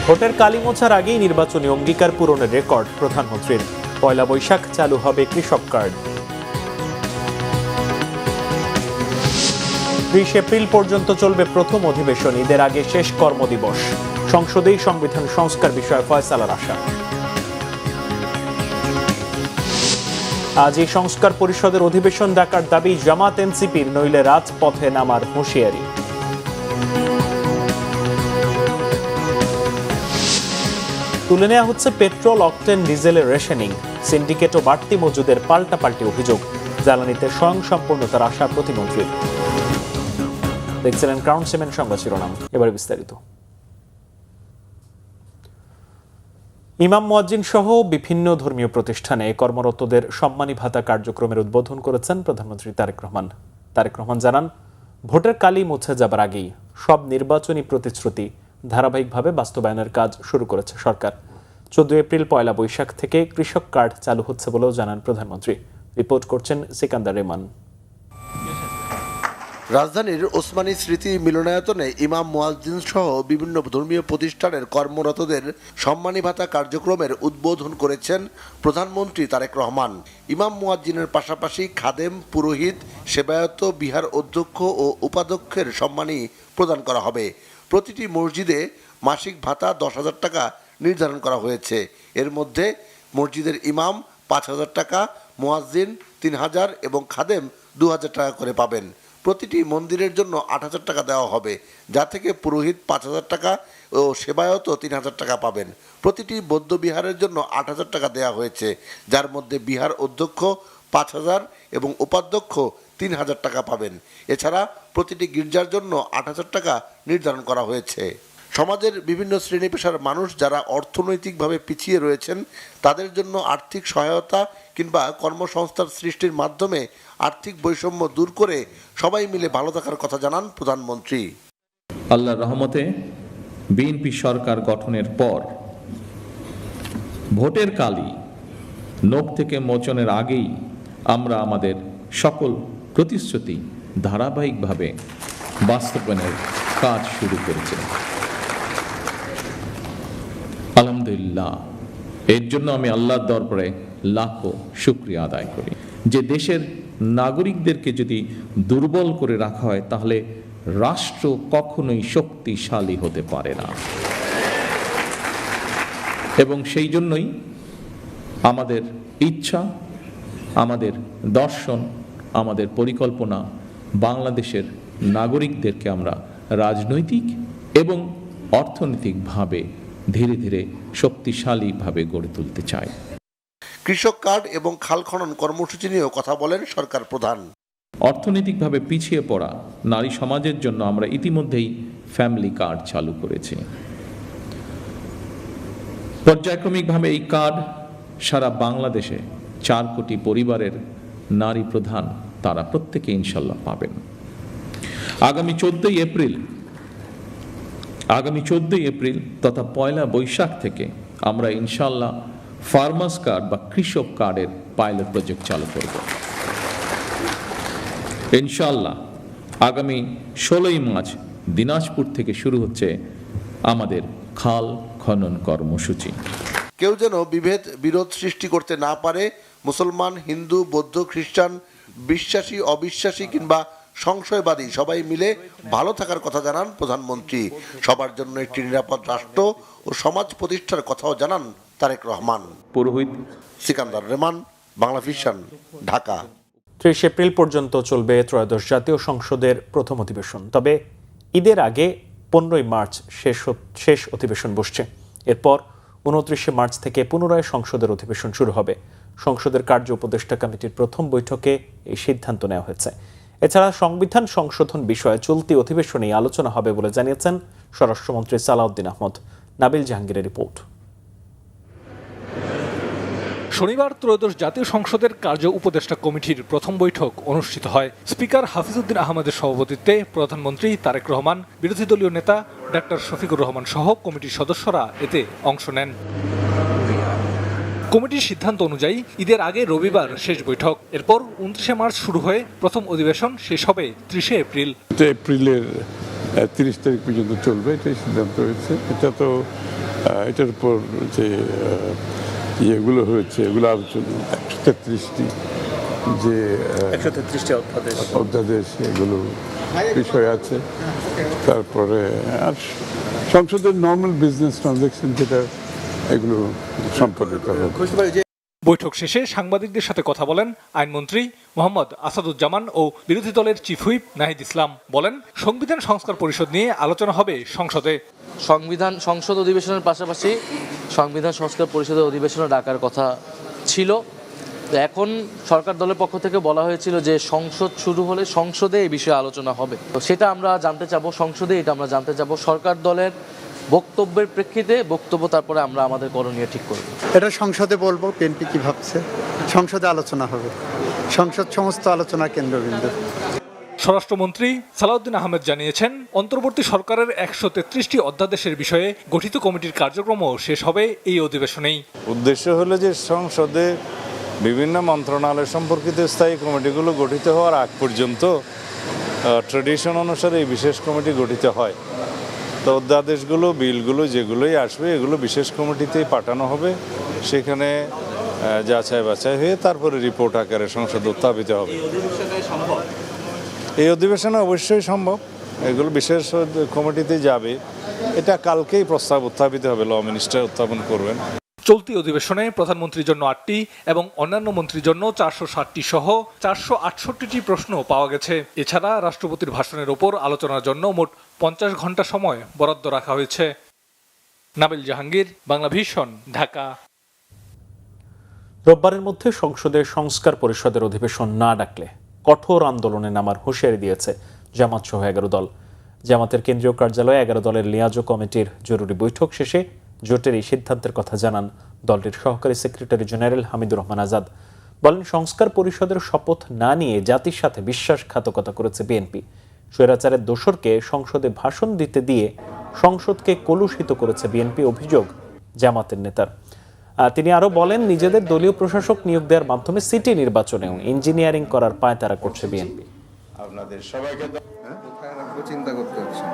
ভোটের কালি মোছার আগেই নির্বাচনী অঙ্গীকার পূরণের রেকর্ড প্রধানমন্ত্রীর। পয়লা বৈশাখ চালু হবে কৃষক কার্ড। 30 এপ্রিল পর্যন্ত চলবে প্রথম অধিবেশন। ঈদের আগে শেষ কর্মদিবস। সংসদেই সংবিধান সংস্কার বিষয়ে ফয়সালার আশা। আজ এই সংস্কার পরিষদের অধিবেশন ডাকার দাবি জামাত এনসিপির, নইলে রাজপথে নামার হুঁশিয়ারি। তুলে নেওয়া হচ্ছে পেট্রোল, অকটেন, ডিজেলের রেশনিং। সিন্ডিকেট ও বাড়তি মজুদের পাল্টাপাল্টি অভিযোগ। জ্বালানিতে স্বয়ংসম্পূর্ণতার আশা প্রতিমন্ত্রীর। দেখছিলেন ক্রাউন সিমেন্ট সংবাদ শিরোনাম, এবারে বিস্তারিত। ইমাম মুয়াজ্জিন সহ বিভিন্ন ধর্মীয় প্রতিষ্ঠানে কর্মরতদের সম্মানী ভাতা কার্যক্রমের উদ্বোধন করেছেন প্রধানমন্ত্রী তারেক রহমান। তারেক রহমান জানান, ভোটের কালি মুছে যাবার আগেই সব নির্বাচনী প্রতিশ্রুতি ধারাবাহিকভাবে বাস্তবায়নের কাজ শুরু করেছে সরকার। 14 এপ্রিল পয়লা বৈশাখ থেকে কৃষক কার্ড চালু হচ্ছে বলেও জানান প্রধানমন্ত্রী। রিপোর্ট করছেন সিকান্দার রেমান। রাজধানীর ওসমানী স্মৃতি মিলনায়তনে ইমাম মুয়াজ্জিন সহ বিভিন্ন ধর্মীয় প্রতিষ্ঠানের কর্মরতদের সম্মানী ভাতা কার্যক্রমের উদ্বোধন করেছেন প্রধানমন্ত্রী তারেক রহমান। ইমাম মুয়াজ্জিনের পাশাপাশি খাদেম, পুরোহিত, সেবায়ত, বিহার অধ্যক্ষ ও উপাধ্যক্ষের সম্মানী প্রদান করা হবে। প্রতিটি মসজিদে মাসিক ভাতা 10,000 টাকা নির্ধারণ করা হয়েছে। এর মধ্যে মসজিদের ইমাম 5,000 টাকা, মুয়াজ্জিন 3,000 এবং খাদেম 2,000 টাকা করে পাবেন। প্রতিটি মন্দিরের জন্য 8,000 টাকা দেওয়া হবে, যা থেকে পুরোহিত 5,000 টাকা ও সেবায়ত 3,000 টাকা পাবেন। প্রতিটি বৌদ্ধ বিহারের জন্য 8,000 টাকা দেওয়া হয়েছে, যার মধ্যে বিহার অধ্যক্ষ 5,000 এবং উপাধ্যক্ষ 3,000 টাকা পাবেন। এছাড়া প্রতিটি গির্জার জন্য 8,000 টাকা নির্ধারণ করা হয়েছে। সমাজের বিভিন্ন শ্রেণী পেশার মানুষ যারা অর্থনৈতিকভাবে পিছিয়ে রয়েছেন তাদের জন্য আর্থিক সহায়তা কিংবা কর্মসংস্থান সৃষ্টির মাধ্যমে আর্থিক বৈষম্য দূর করে সবাই মিলে ভালো থাকার কথা জানান প্রধানমন্ত্রী। আল্লাহর রহমতে বিএনপি সরকার গঠনের পর ভোটের কালি নখ থেকে মোচনের আগেই আমরা আমাদের সকল প্রতিশ্রুতি ধারাবাহিকভাবে বাস্তবায়নের কাজ শুরু করেছি। আলহামদুলিল্লাহ, এর জন্য আমি আল্লাহর দরবারে লাখো শুকরিয়া আদায় করি। যে দেশের নাগরিকদেরকে যদি দুর্বল করে রাখা হয় তাহলে রাষ্ট্র কখনোই শক্তিশালী হতে পারে না। এবং সেই জন্যই আমাদের ইচ্ছা, আমাদের দর্শন, আমাদের পরিকল্পনা বাংলাদেশের নাগরিকদেরকে আমরা রাজনৈতিক এবং অর্থনৈতিকভাবে ধীরে ধীরে শক্তিশালীভাবে গড়ে তুলতে চাই। কৃষক কার্ড এবং খাল খনন কর্মসূচি নিয়েও কথা বলেন সরকার প্রধান। অর্থনৈতিকভাবে পিছিয়ে পড়া নারী সমাজের জন্য আমরা ইতিমধ্যেই ফ্যামিলি কার্ড চালু করেছি। পর্যায়ক্রমিকভাবে এই কার্ড সারা বাংলাদেশে 4 কোটি পরিবারের নারী প্রধান তারা প্রত্যেকে ইনশাল্লাহ পাবেন। আগামী 14 এপ্রিল তথা পয়লা বৈশাখ থেকে আমরা ইনশাল্লাহ ফার্মার্স কার্ড বা কৃষক কার্ডের পাইলট প্রজেক্ট চালু করব। ইনশাল্লাহ আগামী 16ই মার্চ দিনাজপুর থেকে শুরু হচ্ছে আমাদের খাল খনন কর্মসূচি। কেউ যেন বিরোধ সৃষ্টি করতে না পারে। মুসলমান, হিন্দু, বৌদ্ধ, খ্রিস্টান, বিশ্বাসী, অবিশ্বাসী কিংবা সংশয়বাদী সবাই মিলে ভালো থাকার কথা জানান প্রধানমন্ত্রী। সবার জন্য একটি নিরাপদ রাষ্ট্র ও সমাজ প্রতিষ্ঠার কথাও জানান তারেক রহমান। পুরোহিত সিকান্দার রেমান, বাংলা ভিশন, ঢাকা। 30 এপ্রিল পর্যন্ত চলবে ত্রয়োদশ জাতীয় সংসদের প্রথম অধিবেশন। তবে ঈদের আগে 15ই মার্চ শেষ অধিবেশন বসছে। এরপর 29শে মার্চ থেকে পুনরায় সংসদের অধিবেশন শুরু হবে। সংসদের কার্য উপদেষ্টা কমিটির প্রথম বৈঠকে এই সিদ্ধান্ত নেওয়া হয়েছে। এছাড়া সংবিধান সংশোধন বিষয়ে চলতি অধিবেশনেই আলোচনা হবে বলে জানিয়েছেন স্বরাষ্ট্রমন্ত্রী সালাউদ্দিন আহমদ। নাবিল জাহাঙ্গীরের রিপোর্ট। শনিবার ত্রয়োদশ জাতীয় সংসদের কার্য উপদেষ্টা কমিটির প্রথম বৈঠক অনুষ্ঠিত হয়। স্পিকার হাফিজউদ্দিন আহমেদের সভাপতিত্বে প্রধানমন্ত্রী তারেক রহমান, বিরোধী দলীয় নেতা ডাক্তার শফিকুর রহমান সহ কমিটির সদস্যরা এতে অংশ নেন। কমিটির সিদ্ধান্ত অনুযায়ী ঈদের আগে রবিবার শেষ বৈঠক। এরপর 29শে মার্চ শুরু হয়ে প্রথম অধিবেশন শেষ হবে 30শে এপ্রিল। এপ্রিলের 30 তারিখ পর্যন্ত চলবে, এটাই সিদ্ধান্ত হয়েছে। এটা তো এটার উপর যে ইয়েগুলো হয়েছে এগুলো আলোচনা 133টি যে 133টি অধ্যাদেশ এগুলো বিষয় আছে। তারপরে আর সংসদের নর্মাল বিজনেস ট্রানজাকশন যেটা এগুলো সম্পাদিত হবে। বৈঠক শেষে সাংবাদিকদের সাথে কথা বলেন আইনমন্ত্রী মোহাম্মদ আসাদুজ্জামান ও বিরোধী দলের চিফ হুইপ নাহিদ ইসলাম। বলেন, সংবিধান সংস্কার পরিষদ নিয়ে আলোচনা হবে সংসদে। সংসদ অধিবেশনের পাশাপাশি সংবিধান সংস্কার পরিষদের অধিবেশনও ডাকার কথা ছিল। তো এখন সরকার দলের পক্ষ থেকে বলা হয়েছিল যে সংসদ শুরু হলে সংসদে এই বিষয়ে আলোচনা হবে। তো সেটা আমরা জানতে চাবো, সংসদে এটা আমরা জানতে চাবো। সরকার দলের বক্তব্যের প্রেক্ষিতে বক্তব্য, তারপরে আমরা আমাদের করণীয় ঠিক করব। এটা সংসদে বলবো বিএনপি কি ভাবছে, সংসদে আলোচনা হবে, সংসদ সমস্ত আলোচনার কেন্দ্রবিন্দু। স্বরাষ্ট্রমন্ত্রী সালাউদ্দিন আহমেদ জানিয়েছেন, অন্তর্বর্তী সরকারের 133টি অধ্যাদেশের বিষয়ে গঠিত কমিটির কার্যক্রমও শেষ হবে এই অধিবেশনেই। উদ্দেশ্য হলো যে সংসদে বিভিন্ন মন্ত্রণালয় সম্পর্কিত স্থায়ী কমিটিগুলো গঠিত হওয়ার আগ পর্যন্ত ট্রেডিশন অনুসারে এই বিশেষ কমিটি গঠিত হয়। তো অধ্যাদেশগুলো, বিলগুলো যেগুলোই আসবে এগুলো বিশেষ কমিটিতেই পাঠানো হবে, সেখানে যাচাই বাছাই হয়ে তারপরে রিপোর্ট আকারে সংসদে উত্থাপিত হবে। এই অধিবেশনে অবশ্যই সম্ভব, এগুলো বিশেষ কমিটিতে যাবে। এটা কালকেই প্রস্তাব উত্থাপিত হবে, ল মিনিস্টার উত্থাপন করবেন। চলতি অধিবেশনে প্রধানমন্ত্রীর জন্য 8টি এবং অন্যান্য মন্ত্রীর জন্য 460টি সহ 468টি প্রশ্ন পাওয়া গেছে। এছাড়া রাষ্ট্রপতির ভাষণের ওপর আলোচনার জন্য মোট 50 ঘন্টা সময় বরাদ্দ রাখা হয়েছে। নাবিল জাহাঙ্গীর, বাংলা ভিশন, ঢাকা। রোববারের মধ্যে সংসদের সংস্কার পরিষদের অধিবেশন না ডাকলে কঠোর আন্দোলনে নামার হুঁশিয়ারি দিয়েছে জামাত সহ 11 দল। জামাতের কেন্দ্রীয় কার্যালয়ে 11 দলের লিয়াজো কমিটির জরুরি বৈঠক শেষে জোটের এই সিদ্ধান্তের কথা জানান দলটির সহকারী সেক্রেটারি জেনারেল হামিদুর রহমান আজাদ। বলেন, সংস্কার পরিষদের শপথ না নিয়ে জাতির সাথে বিশ্বাসঘাতকতা করেছে বিএনপি। স্বৈরাচারের দোসরকে সংসদে ভাষণ দিতে দিয়ে সংসদকে কলুষিত করেছে বিএনপি, অভিযোগ জামাতের নেতার। তিনি আরো বলেন, নিজেদের দলীয় প্রশাসক নিয়োগ দেওয়ার মাধ্যমে সিটি নির্বাচনেও ইঞ্জিনিয়ারিং করার পায়তারা করছে বিএনপি। আপনাদের সবাইকে চিন্তা করতে হচ্ছে।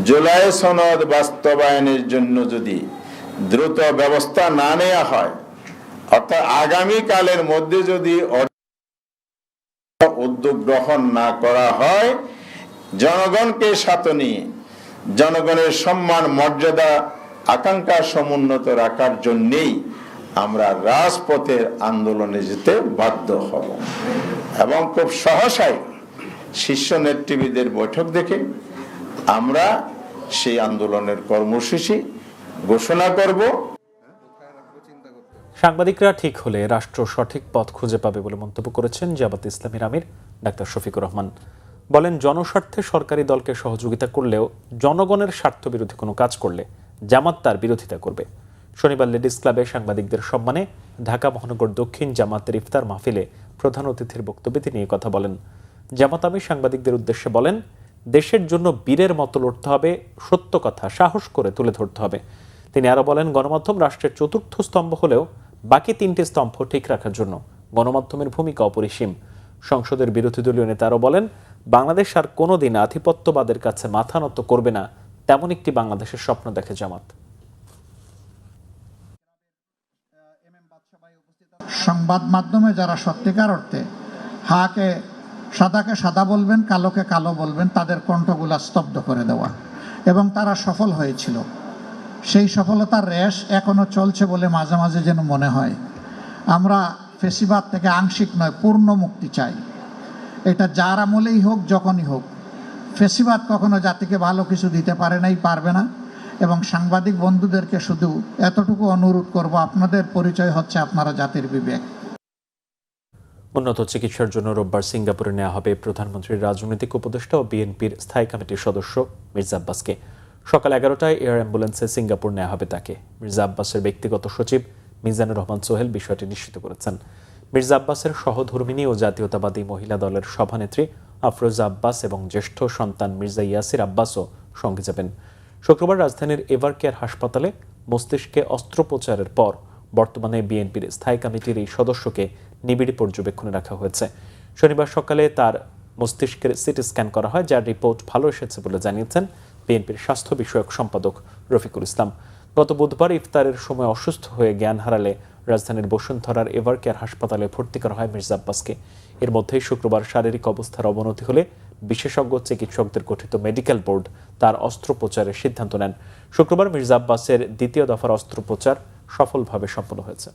জুলাই সনদ বাস্তবায়নের জন্য যদি দ্রুত ব্যবস্থা না নেওয়া হয়, অর্থাৎ আগামীকালের মধ্যে যদি উদ্যোগ গ্রহণ না করা হয়, জনগণকে সাথে নিয়ে জনগণের সম্মান, মর্যাদা, আকাঙ্ক্ষা সমুন্নত রাখার জন্যেই আমরা রাজপথের আন্দোলনে যেতে বাধ্য হব এবং খুব সহসাই শীর্ষ নেতৃবৃন্দের বৈঠক দেখে আমরা সেই আন্দোলনের কর্মসূচি ঘোষণা করব। সাংবাদিকরা ঠিক হলে রাষ্ট্র সঠিক পথ খুঁজে পাবে বলে মন্তব্য করেছেন জামাত ইসলামীর আমির ডাক্তার শফিকুর রহমান। বলেন, জনস্বার্থে সরকারি দলকে সহযোগিতা করলেও জনগণের স্বার্থ বিরোধী কোনো কাজ করলে জামাত তার বিরোধিতা করবে। শনিবার লেডিস ক্লাবে সাংবাদিকদের সম্মানে ঢাকা মহানগর দক্ষিণ জামাতের ইফতার মাহফিলে প্রধান অতিথির বক্তব্যে তিনি কথা বলেন। জামাত আমির সাংবাদিকদের উদ্দেশ্যে বলেন, দেশের জন্য বীরের মতো লড়তে হবে, সত্য কথা সাহস করে তুলে ধরতে হবে। তিনি আরো বলেন, গণমাধ্যম রাষ্ট্রের চতুর্থ স্তম্ভ হলেও বাকি 3টি স্তম্ভ ঠিক রাখার জন্য গণমাধ্যমের ভূমিকা অপরিসীম। সংসদের বিরোধী দলীয় নেতা আরো বলেন, বাংলাদেশ আর কোনোদিন আধিপত্যবাদের কাছে মাথা নত করবে না, তেমন একটি বাংলাদেশের স্বপ্ন দেখে জামাত। সংবাদ মাধ্যমে যারা সত্যিকার অর্থে সাদাকে সাদা বলবেন, কালোকে কালো বলবেন, তাদের কণ্ঠগুলা স্তব্ধ করে দেওয়া, এবং তারা সফল হয়েছিল। সেই সফলতার রেশ এখনো চলছে বলে মাঝে মাঝে যেন মনে হয়। আমরা ফেসিবাদ থেকে আংশিক নয়, পূর্ণ মুক্তি চাই। এটা যার আমলেই হোক, যখনই হোক। ফেসিবাদ কখনো জাতিকে ভালো কিছু দিতে পারে নাই, পারবে না। এবং সাংবাদিক বন্ধুদেরকে শুধু এতটুকু অনুরোধ করব, আপনাদের পরিচয় হচ্ছে আপনারা জাতির বিবেক। উন্নত চিকিৎসার জন্য রোববার সিঙ্গাপুরে নেওয়া হবে প্রধানমন্ত্রীর রাজনৈতিক উপদেষ্টা ও বিএনপির স্থায়ী কমিটির সদস্য মির্জা আব্বাসকে। সকাল 11টায় এয়ার অ্যাম্বুলেন্সে সিঙ্গাপুর নেওয়া হবে তাকে। মির্জা আব্বাসের ব্যক্তিগত সচিব মিজানুর রহমান সোহেল বিষয়টি নিশ্চিত করেছেন। মির্জা আব্বাসের সহধর্মিণী ও জাতীয়তাবাদী মহিলা দলের সভানেত্রী আফরোজা আব্বাস এবং জ্যেষ্ঠ সন্তান মির্জা ইয়াসির আব্বাসও সঙ্গে যাবেন। শুক্রবার রাজধানীর এভারকেয়ার হাসপাতালে মস্তিষ্কে অস্ত্রোপচারের পর বর্তমানে বিএনপির স্থায়ী কমিটির এই সদস্যকে নিবিড় পর্যবেক্ষণে রাখা হয়েছে। শনিবার সকালে তার মস্তিষ্কের সিটি স্ক্যান করা হয়, যার রিপোর্ট ভালো এসেছে বলে জানিয়েছেন বিএনপির স্বাস্থ্য বিষয়ক সম্পাদক রফিকুল ইসলাম। গত বুধবার ইফতারের সময় অসুস্থ হয়ে জ্ঞান হারালে রাজধানীর বসুন্ধরার এভারকেয়ার হাসপাতালে ভর্তি করা হয় মির্জা আব্বাসকে। এর মধ্যেই শুক্রবার শারীরিক অবস্থার অবনতি হলে বিশেষজ্ঞ চিকিৎসকদের গঠিত মেডিকেল বোর্ড তার অস্ত্রোপচারের সিদ্ধান্ত নেন। শুক্রবার মির্জা আব্বাসের দ্বিতীয় দফার অস্ত্রোপচার সফলভাবে সম্পন্ন হয়েছে।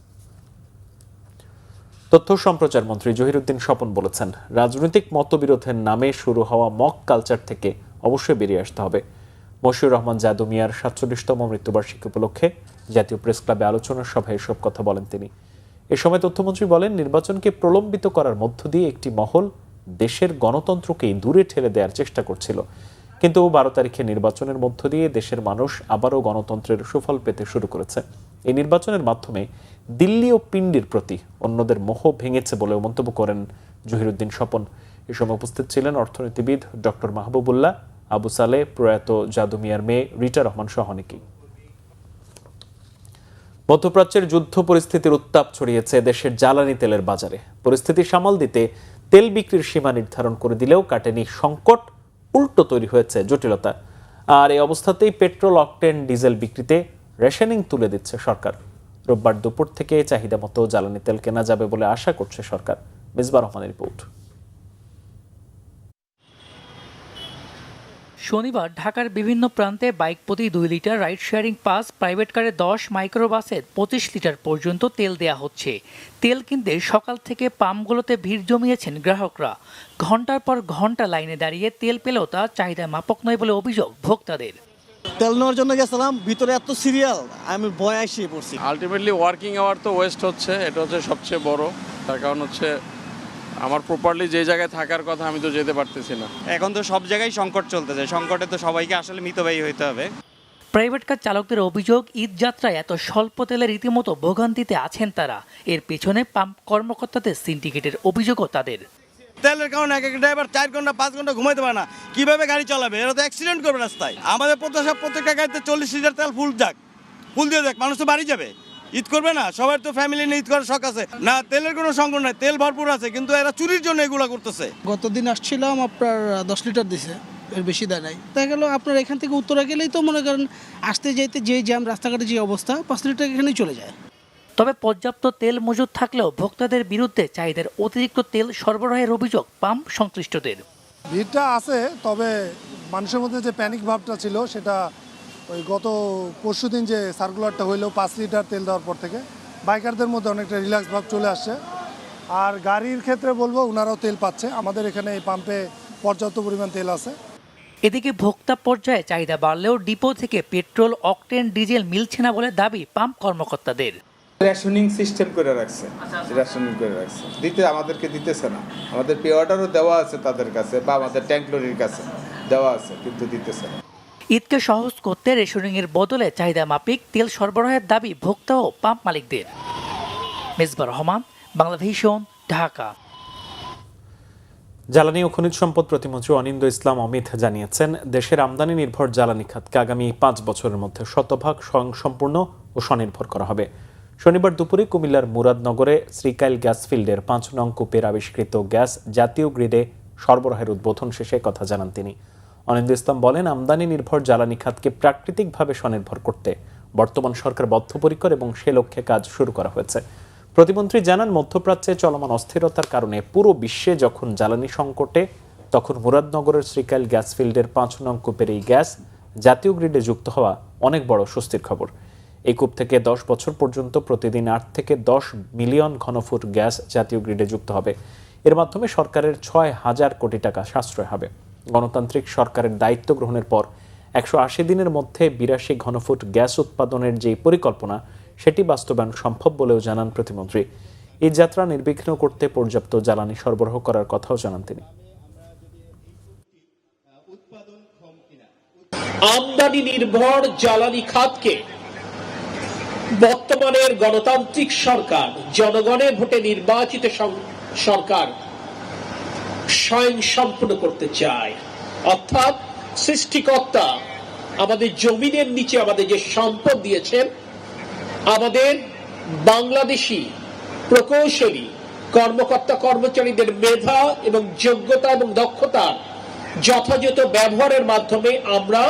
তথ্য সম্প্রচার মন্ত্রী জহিরুদ্দিন স্বপন বলেছেন, রাজনৈতিক মতবিরোধের নামে শুরু হওয়া মক কালচার থেকে অবশ্যই বেরিয়ে আসতে হবে। মশিউর রহমান জাদু মিয়ার ৪৭তম মৃত্যুবার্ষিকী উপলক্ষে জাতীয় প্রেস ক্লাবে আলোচনা সভায় এসব কথা বলেন তিনি। এ সময় তথ্যমন্ত্রী বলেন, নির্বাচনকে প্রলম্বিত করার মধ্য দিয়ে একটি মহল দেশের গণতন্ত্রকেই দূরে ঠেলে দেওয়ার চেষ্টা করছিল, কিন্তু ১২ তারিখে নির্বাচনের মধ্য দিয়ে দেশের মানুষ আবারও গণতন্ত্রের সুফল পেতে শুরু করেছে। এই নির্বাচনের মাধ্যমে দিল্লি ও পিন্ডির প্রতি অন্যদের মোহ ভেঙেছে বলেও মন্তব্য করেন জহিরুদ্দিন স্বপন। এ সময় উপস্থিত ছিলেন অর্থনীতিবিদ ডক্টর মাহবুবুল্লাহ, আবু সালে, প্রয়াত জাদু মিয়ার মেয়ে রিটা রহমান সহ অনেকেই। মধ্যপ্রাচ্যের যুদ্ধ পরিস্থিতির উত্তাপ ছড়িয়েছে দেশের জ্বালানি তেলের বাজারে। পরিস্থিতি সামাল দিতে তেল বিক্রির সীমা নির্ধারণ করে দিলেও কাটেনি সংকট, উল্টো তৈরি হয়েছে জটিলতা। আর এই অবস্থাতেই পেট্রোল, অকটেন, ডিজেল বিক্রিতে রেশনিং তুলে দিচ্ছে সরকার। রোববার দুপুর থেকে চাহিদা মতো জ্বালানি তেল কেনা যাবে বলে আশা করছে সরকার। মিসবাহ রহমানের রিপোর্ট। শনিবার ঢাকার বিভিন্ন প্রান্তে বাইক প্রতি 2 litre, ride sharing pass, private কারে 10, মাইক্রোবাসে 25 লিটার পর্যন্ত তেল দেয়া হচ্ছে। তেল কিনতে সকাল থেকে পাম্পগুলোতে ভিড় জমিয়েছেন গ্রাহকরা। ঘন্টার পর ঘন্টা লাইনে দাঁড়িয়ে তেল পেলেও তা চাহিদা মাপক নয় বলে অভিযোগ ভোক্তাদের। তেল নেওয়ার জন্য গেছিলাম, ভিতরে এত সিরিয়াল, আমি ভয় আসিয়ে পড়ছি। আলটিমেটলি ওয়ার্কিং আওয়ার তো ওয়েস্ট হচ্ছে, এটা হচ্ছে সবচেয়ে বড়। তার কারণ হচ্ছে আমার প্রপারলি যে জায়গায় থাকার কথা আমি তো যেতে পারতেছি না। এখন তো সব জায়গায় সংকট চলতেছে, সংকটে তো সবাইকে আসলে মিতব্যয়ী হইতে হবে। প্রাইভেট কার চালকদের অভিযোগ, ঈদ যাত্রায় এত স্বল্প তেলে রীতিমতো ভোগান্তিতে আছেন তারা। এর পেছনে পাম্প কর্মকর্তাদের সিন্ডিকেটের অভিযোগও তাদের। তেলের কারণে এক এক ড্রাইভার 4 ঘন্টা 5 ঘন্টা ঘুমাইতে পারে না, কিভাবে গাড়ি চালাবে? এরা তো অ্যাক্সিডেন্ট করবে রাস্তায়। আমাদের প্রত্যেকটা গাড়িতে 40 লিটার তেল ফুল দিয়ে যাক, মানুষ তো বাড়ি যাবে, ঈদ করবে না। সবার তো ফ্যামিলি নিয়ে ঈদ করার শখ আছে না, তেলের কোনো সংকট নাই, তেল ভরপুর আছে, কিন্তু এরা চুরির জন্য এগুলো করতেছে। গতদিন আসছিলাম, আপনার 10 লিটার দিছে, এর বেশি দেয় নাই। দেখা গেল আপনার এখান থেকে উত্তরা গেলেই তো মনে করেন আসতে যেতে যে জ্যাম, রাস্তাঘাটে যে অবস্থা, 5 লিটার এখানেই চলে যায়। তবে পর্যাপ্ত তেল মজুদ থাকলেও ভোক্তাদের বিরুদ্ধে চাহিদার অতিরিক্ত তেল সরবরাহের অভিযোগ পাম্প সংশ্লিষ্টদের। ভিড়টা আছে, তবে মানুষের মধ্যে যে প্যানিক ভাবটা ছিল সেটা ওই গত পরশুদিন যে সার্কুলারটা হইলো 5 লিটার তেল দেওয়ার পর থেকে বাইকারদের মধ্যে অনেকটা রিল্যাক্স ভাব চলে আসছে। আর গাড়ির ক্ষেত্রে বলবো ওনারাও তেল পাচ্ছে, আমাদের এখানে এই পাম্পে পর্যাপ্ত পরিমাণ তেল আছে। এদিকে ভোক্তা পর্যায়ে চাহিদা বাড়লেও ডিপো থেকে পেট্রোল, অকটেন, ডিজেল মিলছে না বলে দাবি পাম্প কর্মকর্তাদের। রেশনিং সিস্টেম করে রাখছে, দিতে আমাদেরকে দিতেছে না। আমাদের পে অর্ডারও দেওয়া আছে তাদের কাছে, বা আমাদের ট্যাঙ্ক লরির কাছে দেওয়া আছে, কিন্তু দিতেছে না। ঈদকে সহজ করতে রেশনিংয়ের বদলে চাহিদা মাফিক তেল সরবরাহের দাবি ভোক্তা ও পাম্প মালিকদের। মিসবাহ রহমান, বাংলাভিশন, ঢাকা। জ্বালানি ও খনিজ সম্পদ প্রতিমন্ত্রী অনিন্দ ইসলাম অমিত জানিয়েছেন, দেশের আমদানি নির্ভর জ্বালানি খাতকে আগামী 5 বছরের মধ্যে 100% স্বয়ংসম্পূর্ণ ও স্বনির্ভর করা হবে। শনিবার দুপুরে কুমিল্লার মুরাদনগরে শ্রীকাইল গ্যাস ফিল্ডের 5 নং কূপের আবিষ্কৃত গ্যাস জাতীয় গ্রিডে সরবরাহের উদ্বোধন শেষে কথা জানান তিনি। অনিন্দ ইসলাম বলেন, আমদানি নির্ভর জ্বালানি খাতকে প্রাকৃতিকভাবে স্বনির্ভর করতে বর্তমান সরকার বদ্ধপরিকর এবং সে লক্ষ্যে কাজ শুরু করা হয়েছে। প্রতিমন্ত্রী জানান, মধ্যপ্রাচ্যে চলমান অস্থিরতার কারণে পুরো বিশ্বে যখন জ্বালানি সংকটে, তখন মুরাদনগরের শ্রীকাইল গ্যাস ফিল্ডের 5 নং কূপের এই গ্যাস জাতীয় গ্রিডে যুক্ত হওয়া অনেক বড় স্বস্তির খবর। এই কূপ থেকে 10 বছর পর্যন্ত প্রতিদিন 8 থেকে 10 মিলিয়ন ঘনফুট গ্যাস জাতীয় গ্রিডে যুক্ত হবে। এর মাধ্যমে সরকারের 6,000 কোটি টাকা সাশ্রয় হবে। গণতান্ত্রিক সরকারের দায়িত্ব গ্রহণের পর 180 দিনের মধ্যে 82 ঘনফুট গ্যাস উৎপাদনের যে পরিকল্পনা, সেটি বাস্তবায়ন সম্ভব বলেও জানান প্রতিমন্ত্রী। এই যাত্রা নির্বিঘ্ন করতে পর্যাপ্ত জ্বালানি সরবরাহ করার কথাও জানান তিনি। আমদানি নির্ভর জ্বালানি খাতকে বর্তমানের গণতান্ত্রিক সরকার, জনগণের ভোটে নির্বাচিত সরকার স্বয়ংসম্পূর্ণ করতে চায়। অর্থাৎ সৃষ্টিকর্তা আমাদের জমিনের নিচে আমাদের যে সম্পদ দিয়েছেন, আমাদের বাংলাদেশি প্রকৌশলী কর্মকর্তা কর্মচারীদের মেধা এবং যোগ্যতা এবং দক্ষতার যথাযথ ব্যবহারের মাধ্যমে আমরা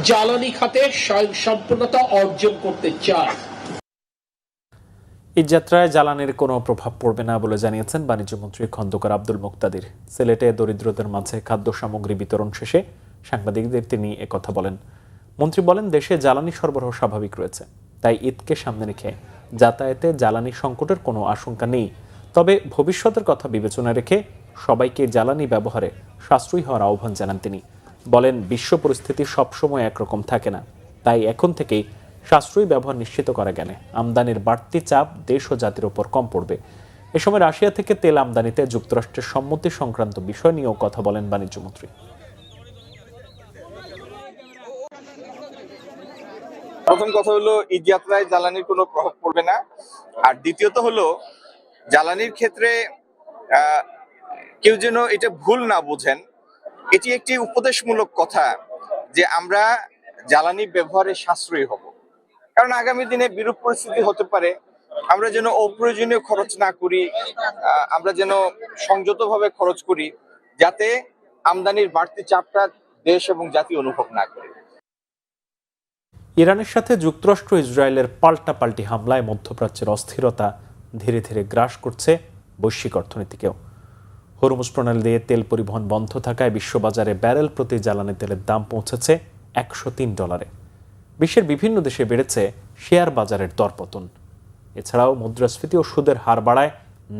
জ্বালানি খাতে স্বয়ংসম্পূর্ণতা অর্জন করতে চায়। এই যাত্রায় জ্বালানির কোনো প্রভাব পড়বে না বলে জানিয়েছেন বাণিজ্যমন্ত্রী খন্দকার আব্দুল মুক্তাদির। সিলেটে দরিদ্রদের মাঝে খাদ্য সামগ্রী বিতরণ শেষে সাংবাদিকদের তিনি একথা বলেন। মন্ত্রী বলেন, দেশে জ্বালানি সরবরাহ স্বাভাবিক রয়েছে, তাই ঈদকে সামনে রেখে যাতায়াতে জ্বালানি সংকটের কোনো আশঙ্কা নেই। তবে ভবিষ্যতের কথা বিবেচনা রেখে সবাইকে জ্বালানি ব্যবহারে সাশ্রয়ী হওয়ার আহ্বান জানান তিনি। বলেন, বিশ্ব পরিস্থিতি সবসময় একরকম থাকে না, তাই এখন থেকেই সাশ্রয়ী ব্যবহার নিশ্চিত করা গেলে আমদানির বাড়তি চাপ দেশ ও জাতির ওপর কম পড়বে। এ সময় রাশিয়া থেকে তেল আমদানিতে যুক্তরাষ্ট্রের সম্মতি সংক্রান্ত বিষয় নিয়েও কথা বলেন বাণিজ্যমন্ত্রী। প্রথম কথা হলো, ঈদ যাত্রায় জ্বালানির কোনো প্রভাব পড়বে না। আর দ্বিতীয়ত হলো, জ্বালানির ক্ষেত্রে কেউ যেন এটা ভুল না বোঝেন, এটি একটি উপদেশমূলক কথা যে আমরা জ্বালানি ব্যবহারে সাশ্রয়ী হব। কারণ আগামী দিনে বিরূপ পরিস্থিতি হতে পারে, আমরা যেন অপ্রয়োজনীয় খরচ না করি, আমরা যেন সংযতভাবে খরচ করি, যাতে আমদানির বাড়তি চাপটা দেশ এবং জাতি অনুভব না করে। ইরানের সাথে যুক্তরাষ্ট্র ইসরায়েলের পাল্টাপাল্টি হামলায় মধ্যপ্রাচ্যের অস্থিরতা ধীরে ধীরে গ্রাস করছে বৈশ্বিক অর্থনীতিকেও। হরমুজ প্রণালী দিয়ে তেল পরিবহন বন্ধ থাকায় বিশ্ববাজারে ব্যারেল প্রতি জ্বালানি তেলের দাম পৌঁছেছে $103। বিশ্বের বিভিন্ন দেশে বেড়েছে শেয়ার বাজারের দরপতন। এছাড়াও মুদ্রাস্ফীতি ও সুদের হার বাড়ায়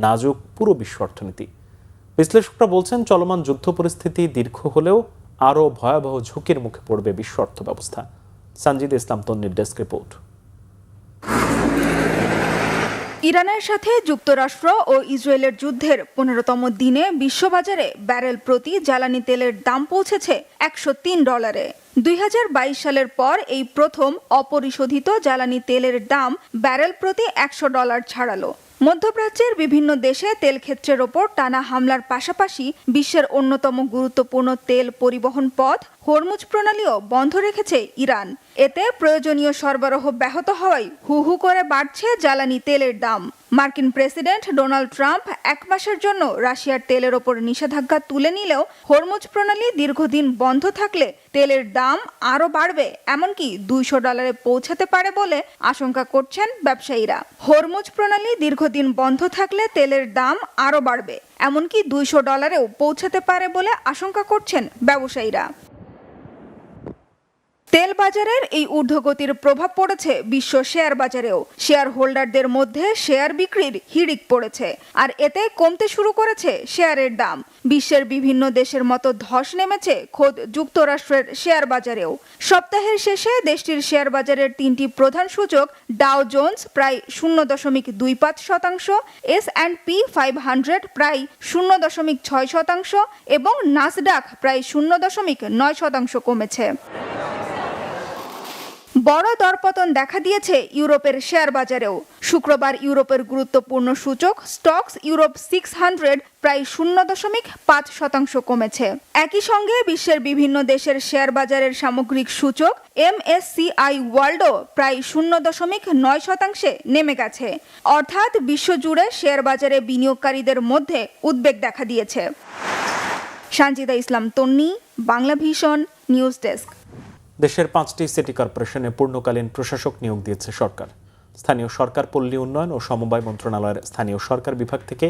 নাজুক পুরো বিশ্ব অর্থনীতি। বিশ্লেষকরা বলছেন, চলমান যুদ্ধ পরিস্থিতি দীর্ঘ হলেও আরও ভয়াবহ ঝুঁকির মুখে পড়বে বিশ্ব অর্থ ব্যবস্থা। সঞ্জিদ ইসলাম তন্নির ডেস্ক রিপোর্ট। ইরানের সাথে যুক্তরাষ্ট্র ও ইসরায়েলের যুদ্ধের 15তম দিনে বিশ্ববাজারে ব্যারেল প্রতি জ্বালানি তেলের দাম পৌঁছেছে $103। 2022 সালের পর এই প্রথম অপরিশোধিত জ্বালানি তেলের দাম ব্যারেল প্রতি $100 ছাড়ালো। মধ্যপ্রাচ্যের বিভিন্ন দেশে তেল ক্ষেত্রের ওপর টানা হামলার পাশাপাশি বিশ্বের অন্যতম গুরুত্বপূর্ণ তেল পরিবহন পথ হরমুজ প্রণালীও বন্ধ রেখেছে ইরান। এতে প্রয়োজনীয় সরবরাহ ব্যাহত হওয়ায় হু হু করে বাড়ছে জ্বালানি তেলের দাম। মার্কিন প্রেসিডেন্ট ডোনাল্ড ট্রাম্প 1 মাসের জন্য রাশিয়ার তেলের ওপর নিষেধাজ্ঞা তুলে নিলেও হরমুজ প্রণালী দীর্ঘদিন বন্ধ থাকলে তেলের দাম আরও বাড়বে, এমনকি $200 পৌঁছাতে পারে বলে আশঙ্কা করছেন ব্যবসায়ীরা। হরমুজ প্রণালী দীর্ঘদিন বন্ধ থাকলে তেলের দাম আরও বাড়বে, এমনকি $200 পৌঁছাতে পারে বলে আশঙ্কা করছেন ব্যবসায়ীরা। তেল বাজারের এই ঊর্ধ্বগতির প্রভাব পড়েছে বিশ্ব শেয়ার বাজারেও। শেয়ার হোল্ডারদের মধ্যে শেয়ার বিক্রির হিড়িক পড়েছে, আর এতে কমতে শুরু করেছে শেয়ারের দাম। বিশ্বের বিভিন্ন দেশের মতো ধস নেমেছে খোদ যুক্তরাষ্ট্রের শেয়ার বাজারেও। সপ্তাহের শেষে দেশটির শেয়ার বাজারের 3টি প্রধান সূচক ডাও জোন্স প্রায় 0.25%, S&P 500 প্রায় 0.6% এবং নাসডাক প্রায় 0.9% কমেছে। বড় দরপতন দেখা দিয়েছে ইউরোপের শেয়ার বাজারেও। শুক্রবার ইউরোপের গুরুত্বপূর্ণ সূচক স্টক্স ইউরোপ 600 প্রায় 0.5% কমেছে। একই সঙ্গে বিশ্বের বিভিন্ন দেশের শেয়ার বাজারের সামগ্রিক সূচক MSCI ওয়ার্ল্ডও প্রায় 0.9% নেমে গেছে। অর্থাৎ বিশ্বজুড়ে শেয়ার বাজারে বিনিয়োগকারীদের মধ্যে উদ্বেগ দেখা দিয়েছে। সঞ্জিদা ইসলাম তন্নি, বাংলা ভিশন নিউজ ডেস্ক। দেশের 5টি সিটি কর্পোরেশনে পূর্ণকালীন প্রশাসক নিয়োগ দিয়েছে সরকার। স্থানীয় সরকার, পল্লী উন্নয়ন ও সমবায় মন্ত্রণালয়ের স্থানীয় সরকার বিভাগ থেকে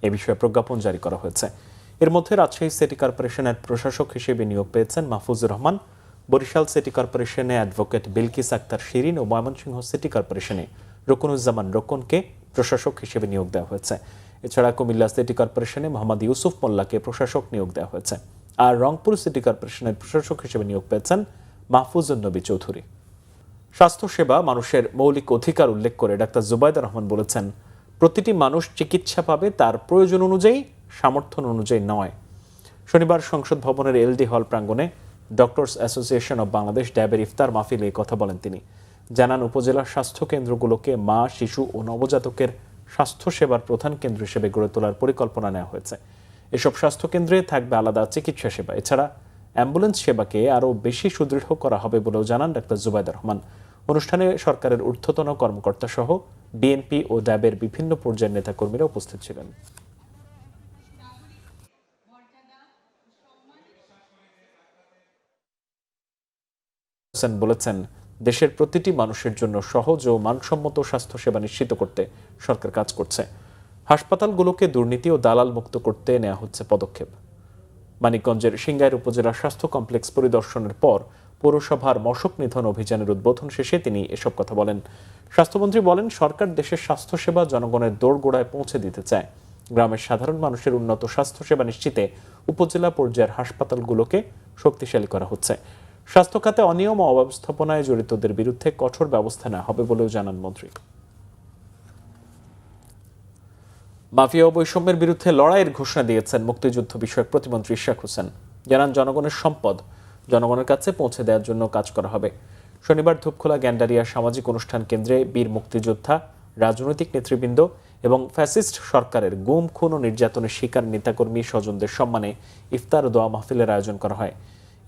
এ বিষয়ে প্রজ্ঞাপন জারি করা হয়েছে। এর মধ্যে রাজশাহী সিটি কর্পোরেশনের প্রশাসক হিসেবে নিয়োগ পেয়েছেন মাহফুজুর রহমান, বরিশাল সিটি কর্পোরেশনে অ্যাডভোকেট বিলকিস আক্তার শিরিন ও ময়মনসিংহ সিটি কর্পোরেশনে রুকনুজ্জামান রোকনকে প্রশাসক হিসেবে নিয়োগ দেওয়া হয়েছে। এছাড়া কুমিল্লা সিটি কর্পোরেশনে মোহাম্মদ ইউসুফ মোল্লাকে প্রশাসক নিয়োগ দেওয়া হয়েছে। আর রংপুর সিটি কর্পোরেশনের প্রশাসক হিসেবে নিয়োগ পেয়েছেন মাহফুজুন নবী চৌধুরী। স্বাস্থ্যসেবা মানুষের মৌলিক অধিকার উল্লেখ করে ডাক্তার জুবাইদা রহমান বলেছেন, প্রতিটি মানুষ চিকিৎসা পাবে তার প্রয়োজন অনুযায়ী, সামর্থ্য অনুযায়ী নয়। শনিবার সংসদ ভবনের এলডি হল প্রাঙ্গণে ডক্টরস অ্যাসোসিয়েশন অব বাংলাদেশ ড্যাবের ইফতার মাহফিলে কথা বলেন তিনি। জানান, উপজেলা স্বাস্থ্য কেন্দ্রগুলোকে মা, শিশু ও নবজাতকের স্বাস্থ্যসেবার প্রধান কেন্দ্র হিসেবে গড়ে তোলার পরিকল্পনা নেওয়া হয়েছে। এসব স্বাস্থ্যকেন্দ্রে থাকবে আলাদা চিকিৎসা সেবা। এছাড়া অ্যাম্বুলেন্স সেবাকে আরও বেশি সুদৃঢ় করা হবে বলেও জানান ডাক্তার জুবাইদা রহমান। অনুষ্ঠানে সরকারের ঊর্ধ্বতন কর্মকর্তা সহ বিএনপি ও ড্যাবের বিভিন্ন পর্যায়ের নেতাকর্মীরা উপস্থিত ছিলেন। হোসেন বলেছেন, দেশের প্রতিটি মানুষের জন্য সহজ ও মানসম্মত স্বাস্থ্যসেবা নিশ্চিত করতে সরকার কাজ করছে। হাসপাতালগুলোকে দুর্নীতি ও দালাল মুক্ত করতে নেওয়া হচ্ছে পদক্ষেপ। মানিকগঞ্জের সিংগাইর উপজেলা স্বাস্থ্য কমপ্লেক্স পরিদর্শনের পর পৌরসভার মশক নিধন অভিযানের উদ্বোধন শেষে তিনি এসব কথা বলেন। স্বাস্থ্যমন্ত্রী বলেন, সরকার দেশের স্বাস্থ্যসেবা জনগণের দোরগোড়ায় পৌঁছে দিতে চায়। গ্রামের সাধারণ মানুষের উন্নত স্বাস্থ্যসেবা নিশ্চিতে উপজেলা পর্যায়ের হাসপাতালগুলোকে শক্তিশালী করা হচ্ছে। স্বাস্থ্য খাতে অনিয়ম ও অব্যবস্থাপনায় জড়িতদের বিরুদ্ধে কঠোর ব্যবস্থা নেওয়া হবে বলেও জানান মন্ত্রী। মাফিয়া ও বৈষম্যের বিরুদ্ধে লড়াইয়ের ঘোষণা দিয়েছেন মুক্তিযুদ্ধ বিষয়ক প্রতিমন্ত্রী ইশরাক হোসেন। জানান, জনগণের সম্পদ জনগণের কাছে পৌঁছে দেওয়ার জন্য কাজ করা হবে। শনিবার ধূপখোলা গ্যান্ডারিয়া সামাজিক অনুষ্ঠান কেন্দ্রে বীর মুক্তিযোদ্ধা, রাজনৈতিক নেতৃবৃন্দ এবং ফ্যাসিস্ট সরকারের গুম, খুন ও নির্যাতনের শিকার নেতাকর্মী স্বজনদের সম্মানে ইফতার ও দোয়া মাহফিলের আয়োজন করা হয়।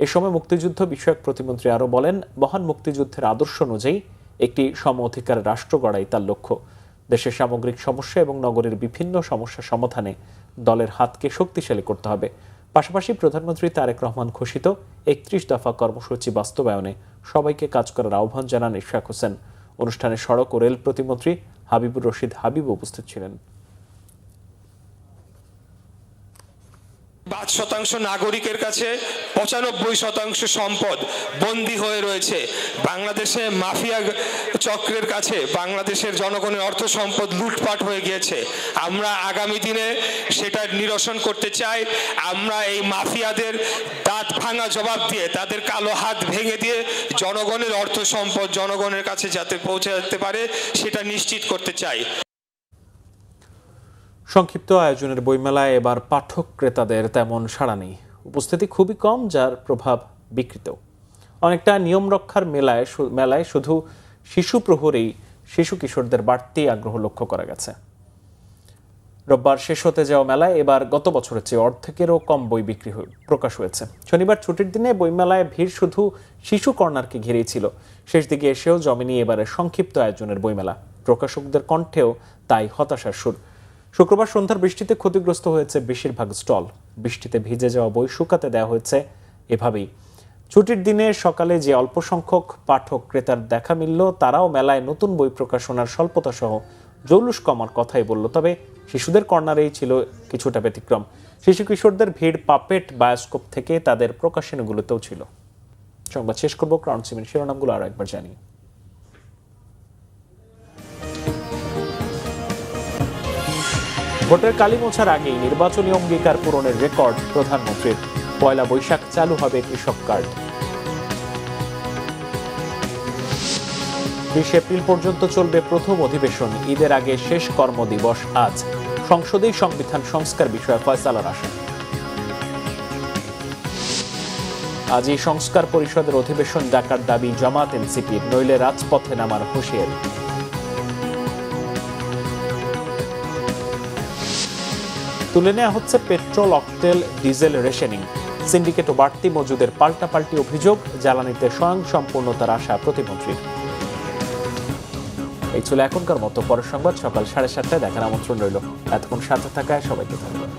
এ সময় মুক্তিযুদ্ধ বিষয়ক প্রতিমন্ত্রী আরও বলেন, মহান মুক্তিযুদ্ধের আদর্শ অনুযায়ী একটি সম অধিকার রাষ্ট্র গড়াই তার লক্ষ্য। দেশের সামগ্রিক সমস্যা এবং নগরের বিভিন্ন সমস্যা সমাধানে দলের হাতকে শক্তিশালী করতে হবে। পাশাপাশি প্রধানমন্ত্রী তারেক রহমান ঘোষিত ৩১ দফা কর্মসূচি বাস্তবায়নে সবাইকে কাজ করার আহ্বান জানান ইশরাক হোসেন। অনুষ্ঠানে সড়ক ও রেল প্রতিমন্ত্রী হাবিবুর রশিদ হাবিব উপস্থিত ছিলেন। ৫% নাগরিকের কাছে ৯৫% সম্পদ বন্দী হয়ে রয়েছে। বাংলাদেশে মাফিয়া চক্রের কাছে বাংলাদেশের জনগণের অর্থ সম্পদ লুটপাট হয়ে গিয়েছে। আমরা আগামী দিনে সেটা নিরসন করতে চাই। আমরা এই মাফিয়াদের দাঁত ভাঙা জবাব দিয়ে, তাদের কালো হাত ভেঙে দিয়ে জনগণের অর্থ সম্পদ জনগণের কাছে যাতে পৌঁছে যেতে পারে সেটা নিশ্চিত করতে চাই। সংক্ষিপ্ত আয়োজনের বইমেলায় এবার পাঠক ক্রেতাদের তেমন সাড়া নেই। উপস্থিতি খুবই কম, যার প্রভাব বিকৃত। অনেকটা নিয়ম রক্ষার মেলায় শুধু শিশু প্রহরেই শিশু কিশোরদের বাড়তি আগ্রহ লক্ষ্য করা গেছে। রোববার শেষ হতে যাওয়া মেলায় এবার গত বছরের চেয়ে অর্ধেকেরও কম বই বিক্রি প্রকাশ হয়েছে। শনিবার ছুটির দিনে বইমেলায় ভিড় শুধু শিশু কর্নারকে ঘিরেই ছিল। শেষ দিকে এসেও জমেনি এবারের সংক্ষিপ্ত আয়োজনের বইমেলা। প্রকাশকদের কণ্ঠেও তাই হতাশার সুর। শুক্রবার সন্ধ্যার বৃষ্টিতে ক্ষতিগ্রস্ত হয়েছে বেশিরভাগ স্টল। বৃষ্টিতে ভিজে যাওয়া বই শুকাতে দেওয়া হয়েছে এভাবেই। ছুটির দিনে সকালে যে অল্প সংখ্যক পাঠক ক্রেতার দেখা মিলল, তারাও মেলায় নতুন বই প্রকাশনার স্বল্পতা সহ জৌলুস কমার কথাই বলল। তবে শিশুদের কর্নারেই ছিল কিছুটা ব্যতিক্রম। শিশু কিশোরদের ভিড় পাপেট বায়োস্কোপ থেকে তাদের প্রকাশনীগুলোতেও ছিল। সংবাদ শেষ করব, ক্রাউন সিমেন্ট শিরোনামগুলো আরো একবার জানি। ভোটের কালি মোছার আগেই নির্বাচনী অঙ্গীকার পূরণের রেকর্ড প্রধানমন্ত্রীর। ১ বৈশাখ চালু হবে কৃষক কার্ড। ২০ এপ্রিল পর্যন্ত চলবে প্রথম অধিবেশন। ঈদের আগে শেষ কর্মদিবস আজ। সংসদেই সংবিধান সংস্কার বিষয়ে ফয়সালার আশা। আজই সংস্কার পরিষদের অধিবেশন ডাকার দাবি জামাত এনসিপির, নইলে রাজপথে নামার হুঁশিয়ারি। তুলে নেওয়া হচ্ছে petrol, octane, diesel rationing. Syndicate ও বাড়তি মজুদের পাল্টাপাল্টি অভিযোগ। জ্বালানিতে স্বয়ংসম্পূর্ণতার আশা প্রতিমন্ত্রীর। এই ছিল এখনকার মতো। পরের সংবাদ সকাল 7:30টায় দেখার আমন্ত্রণ রইল। এতক্ষণ সাথে থাকায় সবাইকে ধন্যবাদ।